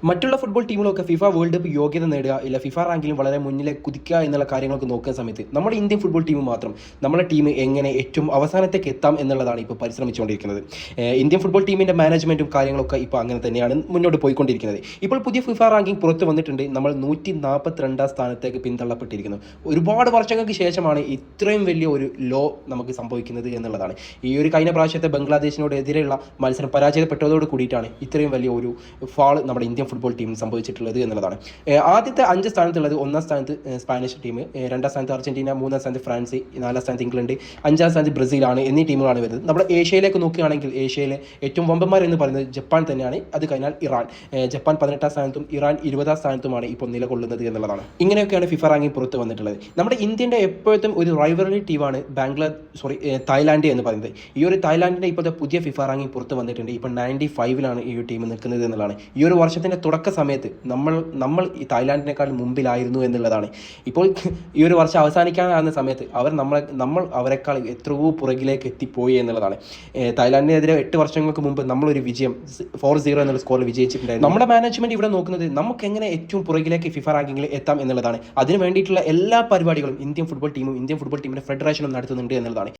മറ്റുള്ള football ടീമുകളൊക്കെ FIFA world cup യോഗ്യത നേടുക ഇല്ല ഫിഫ റാങ്കിലും വളരെ മുന്നിലെ കുതിക്കുക എന്നുള്ള കാര്യങ്ങളൊക്കെ നോക്കുന്ന സമയത്ത് നമ്മുടെ ഇന്ത്യൻ ഫുട്ബോൾ ടീം മാത്രം നമ്മുടെ ടീം എങ്ങനെ ഏറ്റവും അവസാനത്തേക്ക് എത്താം എന്നുള്ളതാണ് ഇപ്പോൾ പരിശ്രമിച്ചുകൊണ്ടിരിക്കുന്നത്. ഇന്ത്യൻ ഫുട്ബോൾ ടീമിൻ്റെ മാനേജ്മെൻറ്റും കാര്യങ്ങളൊക്കെ ഇപ്പോൾ അങ്ങനെ തന്നെയാണ് മുന്നോട്ട് പോയിക്കൊണ്ടിരിക്കുന്നത്. ഇപ്പോൾ പുതിയ ഫിഫ റാങ്കിങ് പുറത്ത് വന്നിട്ടുണ്ട്. നമ്മൾ 142 സ്ഥാനത്തേക്ക് പിന്തള്ളപ്പെട്ടിരിക്കുന്നു. ഒരുപാട് വർഷങ്ങൾക്ക് ശേഷമാണ് ഇത്രയും വലിയ ഒരു ലോ നമുക്ക് സംഭവിക്കുന്നത് എന്നുള്ളതാണ്. ഈ ഒരു കഴിഞ്ഞ പ്രാവശ്യത്തെ ബംഗ്ലാദേശിനോട് എതിരെയുള്ള മത്സരം പരാജയപ്പെട്ടതോട് കൂടിയിട്ടാണ് ഇത്രയും വലിയ ഒരു ഫാൾ നമ്മുടെ ഇന്ത്യൻ ഫുട്ബോൾ ടീം സംഭവിച്ചിട്ടുള്ളത് എന്നുള്ളതാണ്. ആദ്യത്തെ 5 സ്ഥാനത്തുള്ളത് 1ാം സ്ഥാനത്ത് സ്പാനിഷ് ടീം, 2ാം സ്ഥാനത്ത് അർജന്റീന, 3ാം സ്ഥാനത്ത് ഫ്രാൻസ്, 4ാം സ്ഥാനത്ത് ഇംഗ്ലണ്ട്, 5ാം സ്ഥാനത്ത് ബ്രസീലാണ് എന്നീ ടീമുകളാണ് വരുന്നത്. നമ്മുടെ ഏഷ്യയിലേക്ക് നോക്കുകയാണെങ്കിൽ ഏഷ്യയിലെ ഏറ്റവും വമ്പന്മാർ എന്ന് പറയുന്നത് ജപ്പാൻ തന്നെയാണ്. അത് കഴിഞ്ഞാൽ ഇറാൻ. ജപ്പാൻ 18ാം സ്ഥാനത്തും ഇറാൻ 20ാം സ്ഥാനത്തുമാണ് ഇപ്പോൾ നിലകൊള്ളുന്നത് എന്നുള്ളതാണ്. ഇങ്ങനെയൊക്കെയാണ് ഫിഫ റാങ്കിങ് പുറത്ത് വന്നിട്ടുള്ളത്. നമ്മുടെ ഇന്ത്യൻ്റെ എപ്പോഴത്തും ഒരു റൈവലറി ടീമാണ് തായ്ലാൻഡ് എന്ന് പറയുന്നത്. ഈ ഒരു തായ്ലാൻഡിൻ്റെ ഇപ്പോഴത്തെ പുതിയ ഫിഫ റാങ്കിങ് പുറത്ത് വന്നിട്ടുണ്ട്. ഇപ്പോൾ 95ലാണ് ഈ ഒരു ടീം നിൽക്കുന്നത് എന്നുള്ളതാണ്. ഈ ഒരു വർഷത്തിൻ്റെ തുടക്ക സമയത്ത് നമ്മൾ ഈ തായ്ലാൻഡിനേക്കാൾ മുമ്പിലായിരുന്നു എന്നുള്ളതാണ്. ഇപ്പോൾ ഈ ഒരു വർഷം അവസാനിക്കാനാകുന്ന സമയത്ത് നമ്മൾ അവരെക്കാൾ എത്രയോ പുറകിലേക്ക് എത്തിപ്പോയി എന്നുള്ളതാണ്. തായ്ലാൻഡിനെതിരെ 8 വർഷങ്ങൾക്ക് മുമ്പ് നമ്മളൊരു വിജയം 4-0 എന്നുള്ള സ്കോറിൽ വിജയിച്ചിട്ടുണ്ടായിരുന്നു. നമ്മുടെ മാനേജ്മെൻറ്റ് ഇവിടെ നോക്കുന്നത് നമുക്ക് എങ്ങനെ ഏറ്റവും പുറകിലേക്ക് ഫിഫ റാങ്കിങ്ങിൽ എത്താം എന്നുള്ളതാണ്. അതിന് വേണ്ടിയിട്ടുള്ള എല്ലാ പരിപാടികളും ഇന്ത്യൻ ഫുട്ബോൾ ടീമിൻ്റെ ഫെഡറേഷനും നടത്തുന്നുണ്ട് എന്നുള്ളതാണ്.